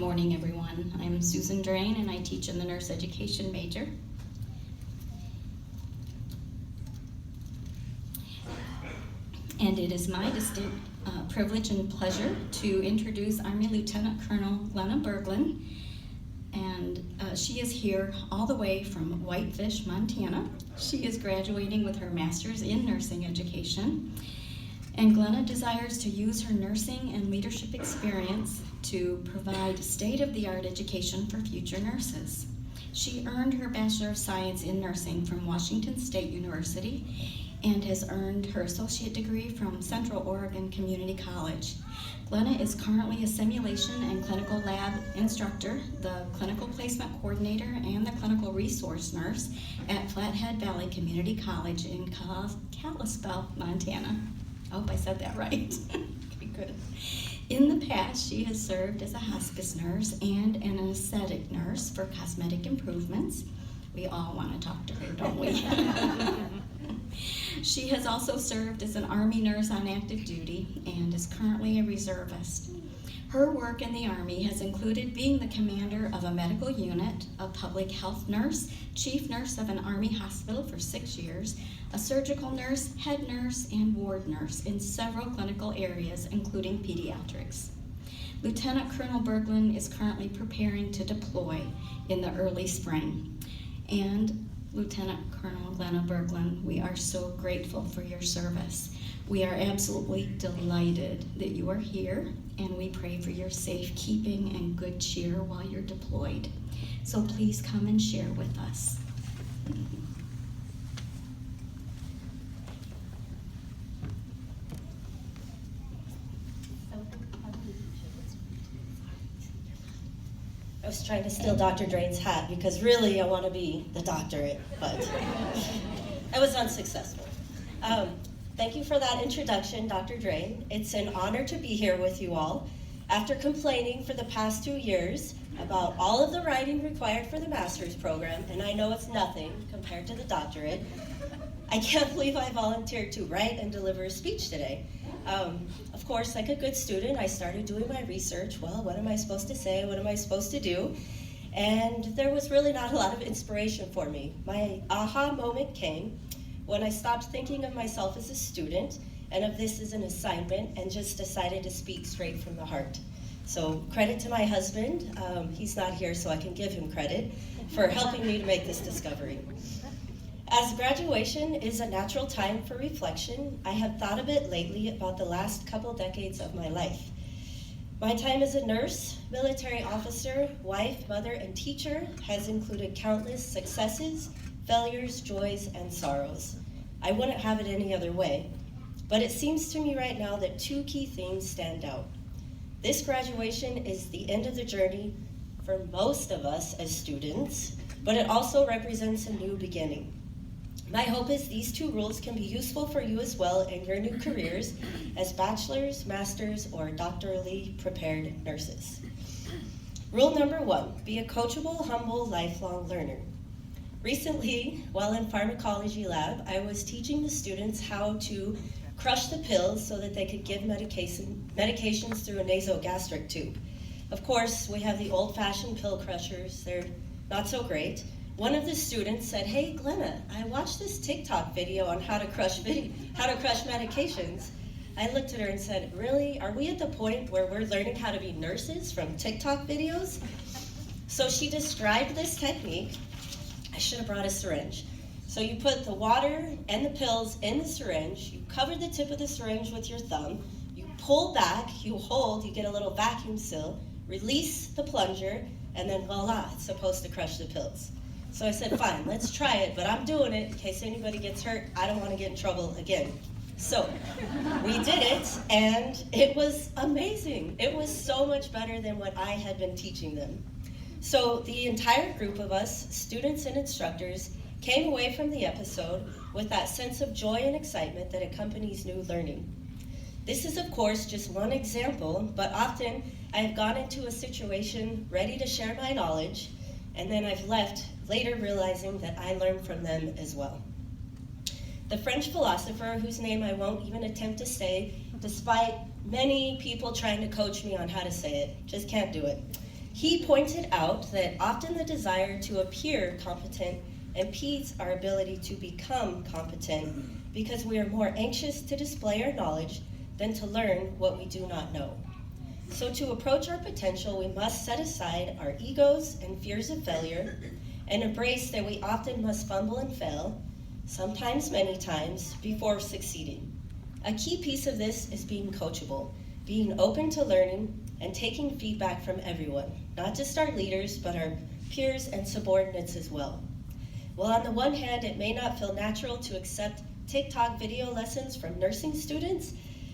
morning, everyone. I'm Susan Drain, and I teach in the nurse education major. And it is my distinct privilege and pleasure to introduce Army Lieutenant Colonel Glenna Berglund. And she is here all the way from Whitefish, Montana. She is graduating with her master's in nursing education. And Glenna desires to use her nursing and leadership experience to provide state-of-the-art education for future nurses. She earned her Bachelor of Science in Nursing from Washington State University and has earned her associate degree from Central Oregon Community College. Glenna is currently a simulation and clinical lab instructor, the clinical placement coordinator, and the clinical resource nurse at Flathead Valley Community College in Kalispell, Montana. I hope I said that right. Okay, good. In the past, she has served as a hospice nurse and an anesthetic nurse for cosmetic improvements. We all want to talk to her, don't we? She has also served as an Army nurse on active duty and is currently a reservist. Her work in the Army has included being the commander of a medical unit, a public health nurse, chief nurse of an Army hospital for 6 years, a surgical nurse, head nurse, and ward nurse in several clinical areas, including pediatrics. Lieutenant Colonel Berglund is currently preparing to deploy in the early spring. And Lieutenant Colonel Glenna Berglund, we are so grateful for your service. We are absolutely delighted that you are here, and we pray for your safekeeping and good cheer while you're deployed. So please come and share with us. I was trying to steal Dr. Drain's hat because really I want to be the doctorate, but I was unsuccessful. Thank you for that introduction, Dr. Drain. It's an honor to be here with you all. After complaining for the past 2 years about all of the writing required for the master's program, and I know it's nothing compared to the doctorate, I can't believe I volunteered to write and deliver a speech today. Of course, like a good student, I started doing my research. Well, what am I supposed to say? What am I supposed to do? And there was really not a lot of inspiration for me. My aha moment came when I stopped thinking of myself as a student and of this as an assignment and just decided to speak straight from the heart. So credit to my husband. He's not here, so I can give him credit for helping me to make this discovery. As graduation is a natural time for reflection, I have thought a bit lately about the last couple decades of my life. My time as a nurse, military officer, wife, mother, and teacher has included countless successes, failures, joys, and sorrows. I wouldn't have it any other way, but it seems to me right now that two key themes stand out. This graduation is the end of the journey for most of us as students, but it also represents a new beginning. My hope is these two rules can be useful for you as well in your new careers as bachelor's, master's, or doctorally prepared nurses. Rule number 1, be a coachable, humble, lifelong learner. Recently, while in pharmacology lab, I was teaching the students how to crush the pills so that they could give medications through a nasogastric tube. Of course, we have the old-fashioned pill crushers. They're not so great. One of the students said, "Hey, Glenna, I watched this TikTok video on how to crush medications." I looked at her and said, "Really? Are we at the point where we're learning how to be nurses from TikTok videos?" So she described this technique. I should have brought a syringe. So you put the water and the pills in the syringe, you cover the tip of the syringe with your thumb, you pull back, you hold, you get a little vacuum seal, release the plunger, and then voila, it's supposed to crush the pills. So I said, fine, let's try it, but I'm doing it in case anybody gets hurt. I don't want to get in trouble again. So we did it, and it was amazing. It was so much better than what I had been teaching them. So the entire group of us, students and instructors, came away from the episode with that sense of joy and excitement that accompanies new learning. This is, of course, just one example, but often I have gone into a situation ready to share my knowledge, and then I've left later realizing that I learned from them as well. The French philosopher, whose name I won't even attempt to say, despite many people trying to coach me on how to say it, just can't do it. He pointed out that often the desire to appear competent impedes our ability to become competent because we are more anxious to display our knowledge than to learn what we do not know. So to approach our potential, we must set aside our egos and fears of failure and embrace that we often must fumble and fail, sometimes many times, before succeeding. A key piece of this is being coachable, being open to learning and taking feedback from everyone, not just our leaders, but our peers and subordinates as well. While on the one hand, it may not feel natural to accept TikTok video lessons from nursing students,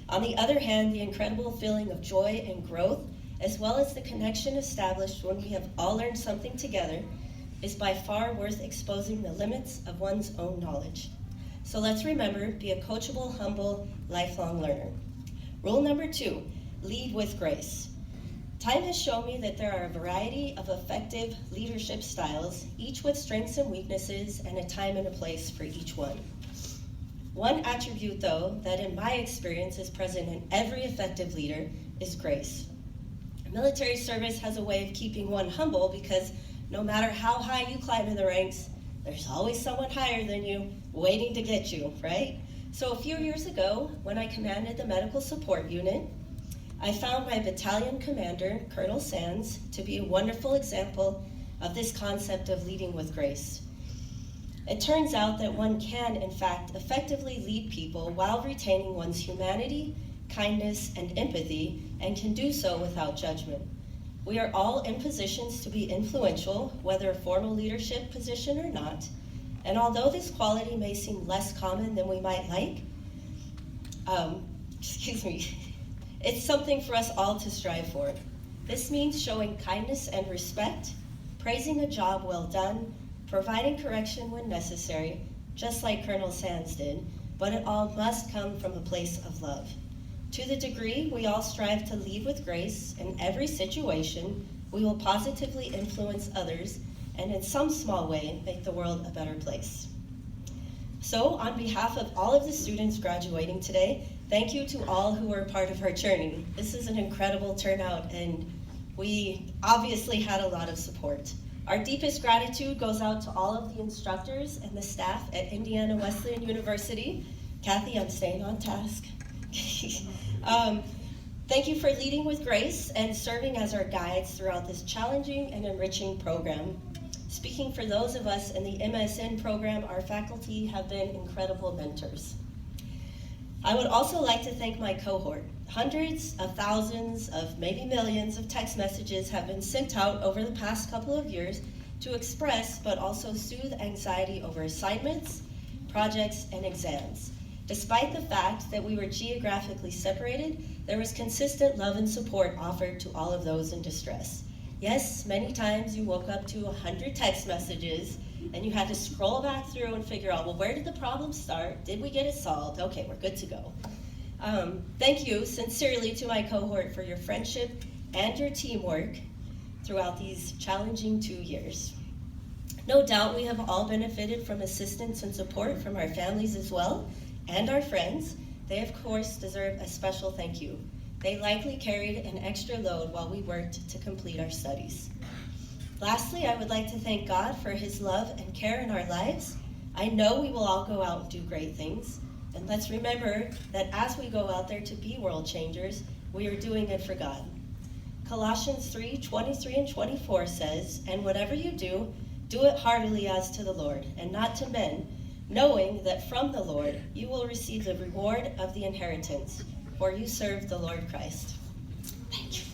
on the other hand, the incredible feeling of joy and growth, as well as the connection established when we have all learned something together, is by far worth exposing the limits of one's own knowledge. So let's remember, be a coachable, humble, lifelong learner. Rule number 2, lead with grace. Time has shown me that there are a variety of effective leadership styles, each with strengths and weaknesses, and a time and a place for each one. One attribute, though, that in my experience is present in every effective leader is grace. Military service has a way of keeping one humble because no matter how high you climb in the ranks, there's always someone higher than you waiting to get you, right? So a few years ago, when I commanded the medical support unit, I found my battalion commander, Colonel Sands, to be a wonderful example of this concept of leading with grace. It turns out that one can, in fact, effectively lead people while retaining one's humanity, kindness, and empathy, and can do so without judgment. We are all in positions to be influential, whether a formal leadership position or not, and although this quality may seem less common than we might like, it's something for us all to strive for. This means showing kindness and respect, praising a job well done, providing correction when necessary, just like Colonel Sands did, but it all must come from a place of love. To the degree we all strive to lead with grace in every situation, we will positively influence others and in some small way make the world a better place. So on behalf of all of the students graduating today, thank you to all who were part of our journey. This is an incredible turnout and we obviously had a lot of support. Our deepest gratitude goes out to all of the instructors and the staff at Indiana Wesleyan University. Kathy, I'm staying on task. Thank you for leading with grace and serving as our guides throughout this challenging and enriching program. Speaking for those of us in the MSN program, our faculty have been incredible mentors. I would also like to thank my cohort. Hundreds of thousands of maybe millions of text messages have been sent out over the past couple of years to express but also soothe anxiety over assignments, projects, and exams. Despite the fact that we were geographically separated, there was consistent love and support offered to all of those in distress. Yes, many times you woke up to 100 text messages and you had to scroll back through and figure out, well, where did the problem start? Did we get it solved? Okay, we're good to go. Thank you sincerely to my cohort for your friendship and your teamwork throughout these challenging 2 years. No doubt we have all benefited from assistance and support from our families as well, and our friends. They, of course, deserve a special thank you. They likely carried an extra load while we worked to complete our studies. Lastly, I would like to thank God for his love and care in our lives. I know we will all go out and do great things. And let's remember that as we go out there to be world changers, we are doing it for God. Colossians 3:23 and 24 says, "And whatever you do, do it heartily as to the Lord, and not to men, knowing that from the Lord you will receive the reward of the inheritance, for you serve the Lord Christ." Thank you.